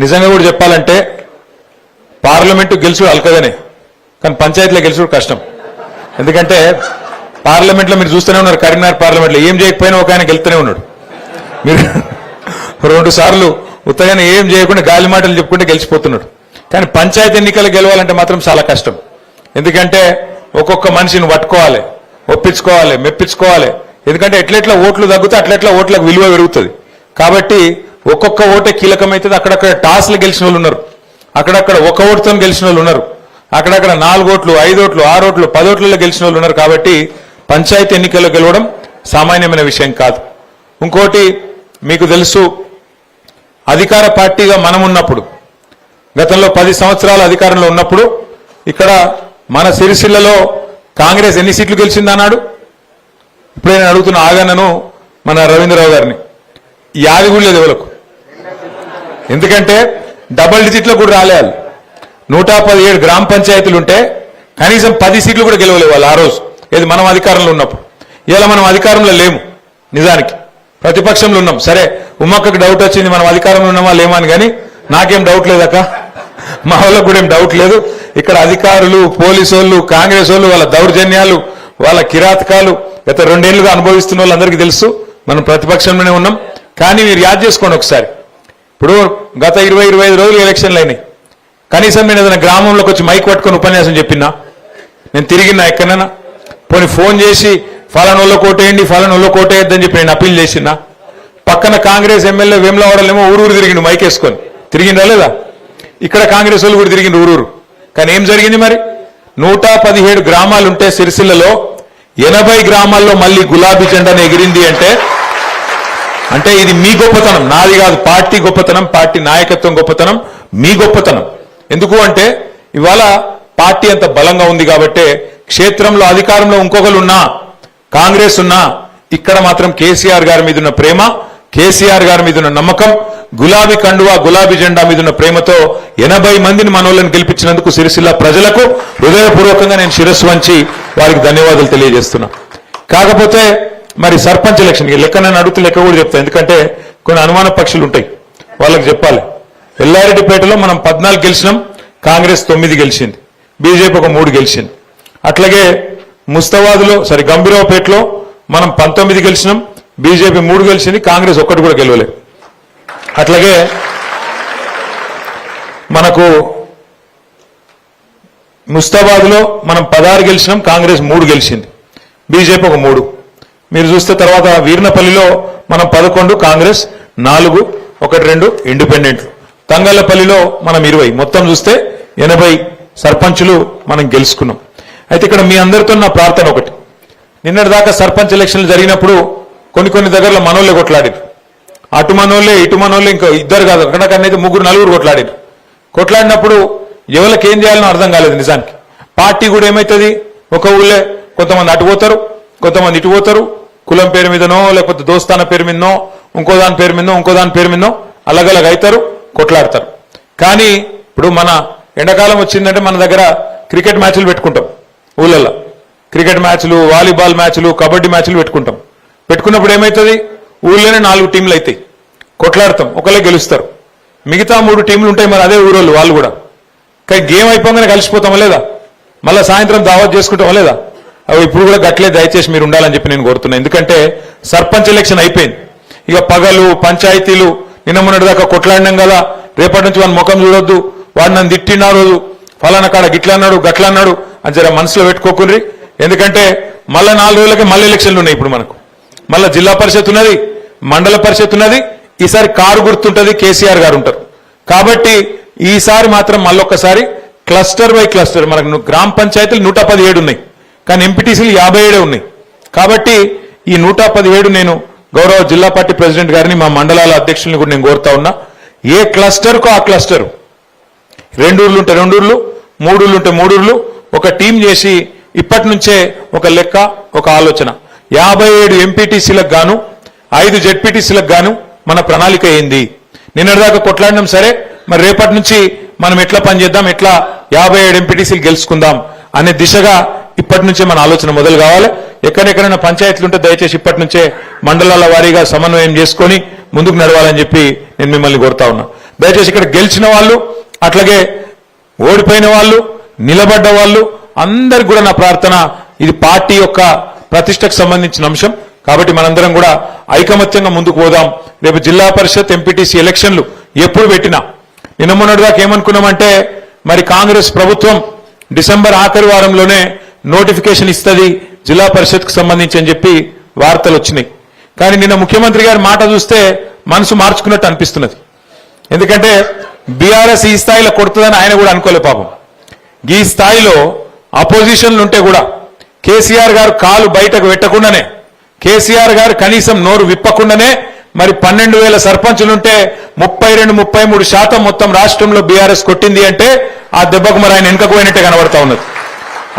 నిజంగా కూడా చెప్పాలంటే పార్లమెంటు గెలుచుడు అల్కదనే, కానీ పంచాయతీలో గెలుచుడు కష్టం. ఎందుకంటే పార్లమెంట్లో మీరు చూస్తూనే ఉన్నారు, కరీంనగర్ పార్లమెంట్లో ఏం చేయకపోయినా ఒక ఆయన గెలుతూనే ఉన్నాడు. మీరు 2 సార్లు ఉత్తగానే ఏం చేయకుండా గాలి మాటలు చెప్పుకుంటే గెలిచిపోతున్నాడు. కానీ పంచాయతీ ఎన్నికలు గెలవాలంటే మాత్రం చాలా కష్టం. ఎందుకంటే ఒక్కొక్క మనిషిని పట్టుకోవాలి, ఒప్పించుకోవాలి, మెప్పించుకోవాలి. ఎందుకంటే ఎట్లెట్లా ఓట్లు తగ్గుతాయి అట్లెట్లా ఓట్లకు విలువ పెరుగుతుంది. కాబట్టి ఒక్కొక్క ఓటే కీలకమవుతుంది. అక్కడక్కడ టాస్లు గెలిచిన వాళ్ళు ఉన్నారు, అక్కడక్కడ ఒక ఓటుతో గెలిచిన వాళ్ళు ఉన్నారు, అక్కడక్కడ 4 ఓట్లు 5 ఓట్లు 6 ఓట్లు 10 ఓట్లలో గెలిచిన వాళ్ళు ఉన్నారు. కాబట్టి పంచాయతీ ఎన్నికల్లో గెలవడం సామాన్యమైన విషయం కాదు. ఇంకోటి మీకు తెలుసు, అధికార పార్టీగా మనం ఉన్నప్పుడు, గతంలో 10 సంవత్సరాల అధికారంలో ఉన్నప్పుడు ఇక్కడ మన సిరిసిల్లలో కాంగ్రెస్ ఎన్ని సీట్లు గెలిచిందన్నాడు. ఇప్పుడే నేను అడుగుతున్న ఆగన్నను, మన రవీంద్రరావు గారిని, యాది కూడా లేదు ఎవరికి. ఎందుకంటే డబుల్ డిజిట్లో కూడా రాలేదు. 117 గ్రామ పంచాయతీలు ఉంటే కనీసం 10 సీట్లు కూడా గెలవలేవు వాళ్ళు ఆ రోజు. ఏది మనం అధికారంలో ఉన్నప్పుడు. ఇలా మనం అధికారంలో లేము, నిజానికి ప్రతిపక్షంలో ఉన్నాం. సరే ఉమ్మక్కకు డౌట్ వచ్చింది మనం అధికారంలో ఉన్నామా లేమా అని, కానీ నాకేం డౌట్ లేదక్క, మా వాళ్ళకు కూడా ఏం డౌట్ లేదు. ఇక్కడ అధికారులు, పోలీసు వాళ్ళు, కాంగ్రెస్ వాళ్ళు, వాళ్ళ దౌర్జన్యాలు, వాళ్ళ కిరాతకాలు గత 2 ఏళ్లుగా అనుభవిస్తున్న వాళ్ళందరికీ తెలుసు. మనం ప్రతిపక్షంలోనే ఉన్నాం. కానీ మీరు యాద్ చేసుకోండి ఒకసారి, ఇప్పుడు గత 20-25 రోజులు ఎలక్షన్లు అయినాయి. కనీసం నేను ఏదైనా గ్రామంలోకి వచ్చి మైక్ పట్టుకొని ఉపన్యాసం చెప్పినా, నేను తిరిగినా ఎక్కడైనా, పోనీ ఫోన్ చేసి ఫలానోళ్ళో కోటేయండి ఫలానోళ్ళో కోటేయద్దని చెప్పి నేను అప్పీల్ చేసినా. పక్కన కాంగ్రెస్ ఎమ్మెల్యే వేములవాడలేమో ఊరూరు తిరిగిండు మైక్ వేసుకొని, తిరిగిందా లేదా? ఇక్కడ కాంగ్రెస్ వాళ్ళు కూడా తిరిగిండు ఊరూరు. కానీ ఏం జరిగింది మరి? 117 గ్రామాలు ఉంటే సిరిసిల్లలో 80 గ్రామాల్లో మళ్ళీ గులాబీ జెండాను ఎగిరింది అంటే ఇది మీ గొప్పతనం, నాది కాదు. పార్టీ గొప్పతనం, పార్టీ నాయకత్వం గొప్పతనం, మీ గొప్పతనం. ఎందుకు అంటే ఇవాళ పార్టీ అంత బలంగా ఉంది కాబట్టి, క్షేత్రంలో అధికారంలో ఇంకొకరు ఉన్నా, కాంగ్రెస్ ఉన్నా, ఇక్కడ మాత్రం కేసీఆర్ గారి మీద ఉన్న ప్రేమ, కేసీఆర్ గారి మీద ఉన్న నమ్మకం, గులాబీ కండువా గులాబీ జెండా మీద ఉన్న ప్రేమతో 80 మందిని మనోళ్ళని గెలిపించినందుకు సిరిసిల్ల ప్రజలకు హృదయపూర్వకంగా నేను శిరస్సు వంచి వారికి ధన్యవాదాలు తెలియజేస్తున్నా. కాకపోతే మరి సర్పంచ్ ఎలక్షన్ లెక్క నేను అడుగుతూ లెక్క కూడా చెప్తాను. ఎందుకంటే కొన్ని అనుమాన పక్షులు ఉంటాయి, వాళ్ళకి చెప్పాలి. ఎల్లారెడ్డిపేటలో మనం 14 గెలిచినాం, కాంగ్రెస్ 9 గెలిచింది, బీజేపీ ఒక 3 గెలిచింది. అట్లాగే ముస్తాబాద్లో గంభీరావుపేటలో మనం 19 గెలిచినాం, బీజేపీ 3 గెలిచింది, కాంగ్రెస్ 1 కూడా గెలవలేదు. అట్లాగే మనకు ముస్తాబాద్లో మనం 16 గెలిచినాం, కాంగ్రెస్ 3 గెలిచింది, బీజేపీ ఒక 3. మీరు చూస్తే తర్వాత వీర్నపల్లిలో మనం 11, కాంగ్రెస్ 4, 1-2 ఇండిపెండెంట్. తంగళ్లపల్లిలో మనం 20. మొత్తం చూస్తే 80 సర్పంచులు మనం గెలుచుకున్నాం. అయితే ఇక్కడ మీ అందరితో నా ప్రార్థన ఒకటి, నిన్నటిదాకా సర్పంచ్ ఎలక్షన్లు జరిగినప్పుడు కొన్ని దగ్గరలో మనోళ్ళే కొట్లాడారు. అటు మనోళ్ళే ఇటు మనోళ్ళే, ఇంకా 2 కాదు, అక్కడకన్నైతే 3-4 కొట్లాడారు. కొట్లాడినప్పుడు ఎవరికి ఏం చేయాలనో అర్థం కాలేదు. నిజానికి పార్టీ కూడా ఏమవుతుంది, ఒక ఊళ్ళే కొంతమంది అటు పోతారు, కొంతమంది ఇటు పోతారు, కులం పేరు మీదనో లేకపోతే దోస్తాన పేరు మీదనో, ఇంకో దాని పేరు మీదనో అలగలగ అవుతారు, కొట్లాడతారు. కానీ ఇప్పుడు మన ఎండాకాలం వచ్చిందంటే మన దగ్గర క్రికెట్ మ్యాచ్లు పెట్టుకుంటాం, ఊళ్ళల్లో క్రికెట్ మ్యాచ్లు, వాలీబాల్ మ్యాచ్లు, కబడ్డీ మ్యాచ్లు పెట్టుకున్నప్పుడు ఏమవుతుంది, ఊళ్ళోనే 4 టీంలు అవుతాయి, కొట్లాడతాం, ఒకళ్ళే గెలుస్తారు, మిగతా 3 టీంలు ఉంటాయి. మరి అదే ఊరోళ్ళు వాళ్ళు కూడా. కానీ గేమ్ అయిపోగానే కలిసిపోతామా లేదా, మళ్ళీ సాయంత్రం దావత్ చేసుకుంటామా లేదా? అవి ఇప్పుడు కూడా గట్లే, దయచేసి మీరు ఉండాలని చెప్పి నేను కోరుతున్నాను. ఎందుకంటే సర్పంచ్ ఎలక్షన్ అయిపోయింది, ఇక పగలు పంచాయతీలు, నిన్న మొన్నటిదాకా కొట్లాడినాం కదా, రేపటి నుంచి వాడిని ముఖం చూడొద్దు, వాడు నన్ను తిట్టినా రోజు ఫలానా కాడ గిట్లా అన్నాడు గట్లా అన్నాడు అని జర మనసులో పెట్టుకోకుండ్రి. ఎందుకంటే మళ్ళీ 4 రోజులకి మళ్ళీ ఎలక్షన్లు ఉన్నాయి. ఇప్పుడు మనకు మళ్ళీ జిల్లా పరిషత్ ఉన్నది, మండల పరిషత్ ఉన్నది, ఈసారి కారు గుర్తుంటుంది, కేసీఆర్ గారు ఉంటారు. కాబట్టి ఈసారి మాత్రం మళ్ళొక్కసారి క్లస్టర్ బై క్లస్టర్, మనకు గ్రామ పంచాయతీలు 117 ఉన్నాయి, కానీ ఎంపీటీసీలు 57 ఉన్నాయి. కాబట్టి ఈ 117 నేను గౌరవ జిల్లా పార్టీ ప్రెసిడెంట్ గారిని, మా మండలాల అధ్యక్షుల్ని కూడా నేను కోరుతా ఉన్నా, ఏ క్లస్టర్కో ఆ క్లస్టర్, 2 ఊర్లు ఉంటే 2 ఊర్లు, 3 ఊర్లు ఉంటే 3 ఊర్లు, ఒక టీం చేసి ఇప్పటి నుంచే ఒక లెక్క, ఒక ఆలోచన, 57 ఎంపీటీసీలకు గాను 5 జెడ్పీటీసీలకు గాను మన ప్రణాళిక ఏంది. నిన్నటిదాకా కొట్లాడినాం, సరే మరి రేపటి నుంచి మనం ఎట్లా పనిచేద్దాం, ఎట్లా 57 ఎంపీటీసీలు గెలుచుకుందాం అనే దిశగా ఇప్పటి నుంచే మన ఆలోచన మొదలు కావాలి. ఎక్కడెక్కడైనా పంచాయతీలు ఉంటే దయచేసి ఇప్పటి నుంచే మండలాల వారీగా సమన్వయం చేసుకొని ముందుకు నడవాలని చెప్పి నేను మిమ్మల్ని కోరుతా ఉన్నా. దయచేసి ఇక్కడ గెలిచిన వాళ్ళు, అట్లాగే ఓడిపోయిన వాళ్ళు, నిలబడ్డ వాళ్ళు అందరికి కూడా నా ప్రార్థన, ఇది పార్టీ యొక్క ప్రతిష్టకు సంబంధించిన అంశం కాబట్టి మనందరం కూడా ఐకమత్యంగా ముందుకు పోదాం. రేపు జిల్లా పరిషత్ ఎంపీటీసీ ఎలక్షన్లు ఎప్పుడు పెట్టినా నిన్న మొన్నటిదాకా ఏమనుకున్నామంటే మరి కాంగ్రెస్ ప్రభుత్వం డిసెంబర్ ఆఖరి వారంలోనే నోటిఫికేషన్ ఇస్తుంది జిల్లా పరిషత్కు సంబంధించి అని చెప్పి వార్తలు వచ్చినాయి. కానీ నిన్న ముఖ్యమంత్రి గారి మాట చూస్తే మనసు మార్చుకున్నట్టు అనిపిస్తున్నది. ఎందుకంటే బీఆర్ఎస్ ఈ స్థాయిలో కొడుతుందని ఆయన కూడా అనుకోలే పాపం. ఈ స్థాయిలో అపోజిషన్లు ఉంటే కూడా కేసీఆర్ గారు కాలు బయటకు పెట్టకుండానే, కేసీఆర్ గారు కనీసం నోరు విప్పకుండానే మరి 12,000 సర్పంచులుంటే 32-33% మొత్తం రాష్ట్రంలో బీఆర్ఎస్ కొట్టింది అంటే ఆ దెబ్బకు మరి ఆయన వెనుకకు పోయినట్టే కనబడతా ఉన్నది.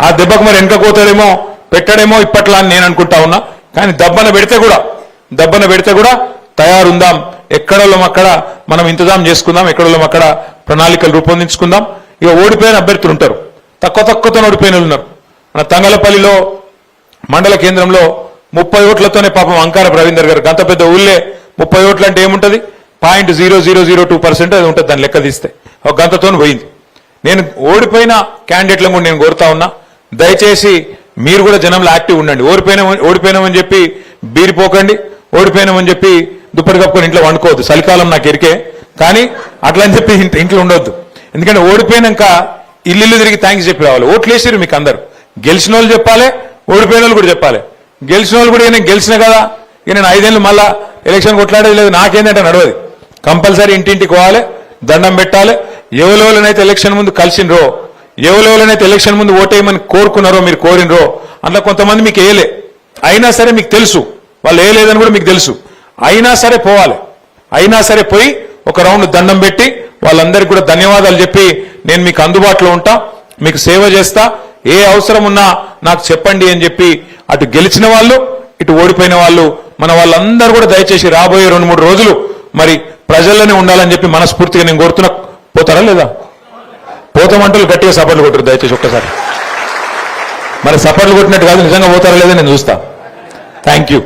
ఆ దెబ్బకు మరి వెనుక పోతాడేమో పెట్టడేమో ఇప్పట్లా అని నేను అనుకుంటా ఉన్నా. కానీ దబ్బన పెడితే కూడా తయారుందాం. ఎక్కడోళ్ళం అక్కడ మనం ఇంతజాం చేసుకుందాం, ఎక్కడోళ్ళం అక్కడ ప్రణాళికలు రూపొందించుకుందాం. ఇక ఓడిపోయిన అభ్యర్థులు ఉంటారు, తక్కువతో ఓడిపోయిన వాళ్ళు ఉన్నారు. మన తంగలపల్లిలో మండల కేంద్రంలో 30 ఓట్లతోనే పాపం అంకార రవీందర్ గారు, గంత పెద్ద ఊళ్ళే 30 ఓట్లు అంటే ఏముంటది, 0.0002% అది ఉంటుంది దాన్ని లెక్క తీస్తే, ఒక గంతతో పోయింది. నేను ఓడిపోయిన క్యాండిడేట్లను కూడా నేను కోరుతా ఉన్నా, దయచేసి మీరు కూడా జనంలో యాక్టివ్ ఉండండి. ఓడిపోయినామని చెప్పి బీరిపోకండి, ఓడిపోయినామని చెప్పి దుప్పటి కప్పుకొని ఇంట్లో వండుకోవద్దు. చలికాలం నాకు ఎరికే, కానీ అట్లా అని చెప్పి ఇంట్లో ఉండొద్దు. ఎందుకంటే ఓడిపోయినాక ఇల్లు తిరిగి థ్యాంక్స్ చెప్పి రావాలి. ఓట్లు వేసారు మీకు అందరు, గెలిచిన వాళ్ళు చెప్పాలి, ఓడిపోయిన వాళ్ళు కూడా చెప్పాలి. గెలిచిన వాళ్ళు కూడా నేను గెలిచిన కదా, ఇక నేను 5 ఏళ్ళు మళ్ళా ఎలక్షన్ కొట్లాడేది లేదు, నాకేందంటే నడవది. కంపల్సరీ ఇంటింటికి పోవాలి, దండం పెట్టాలి. ఎవరెవరైతే ఎలక్షన్ ముందు కలిసినరో, ఎవరెవరైతే ఎలక్షన్ ముందు ఓటేయమని కోరుకున్నారో, మీరు కోరినరో, అందులో కొంతమంది మీకు వేయలే, అయినా సరే మీకు తెలుసు వాళ్ళు వేయలేదని కూడా మీకు తెలుసు, అయినా సరే పోవాలి. అయినా సరే పోయి ఒక రౌండ్ దండం పెట్టి వాళ్ళందరికీ కూడా ధన్యవాదాలు చెప్పి నేను మీకు అందుబాటులో ఉంటా, మీకు సేవ చేస్తా, ఏ అవసరం ఉన్నా నాకు చెప్పండి అని చెప్పి అటు గెలిచిన వాళ్ళు, ఇటు ఓడిపోయిన వాళ్ళు, మన వాళ్ళందరూ కూడా దయచేసి రాబోయే 2-3 రోజులు మరి ప్రజల్లోనే ఉండాలని చెప్పి మనస్ఫూర్తిగా నేను కోరుతున్నా. పోతారా లేదా? పోతామంటూ గట్టిగా సపోర్ట్లు కొట్టరు దయచేసి ఒక్కసారి. మరి సపోర్ట్లు కొట్టినట్టు కాదు, నిజంగా పోతారా లేదా నేను చూస్తా. Thank you.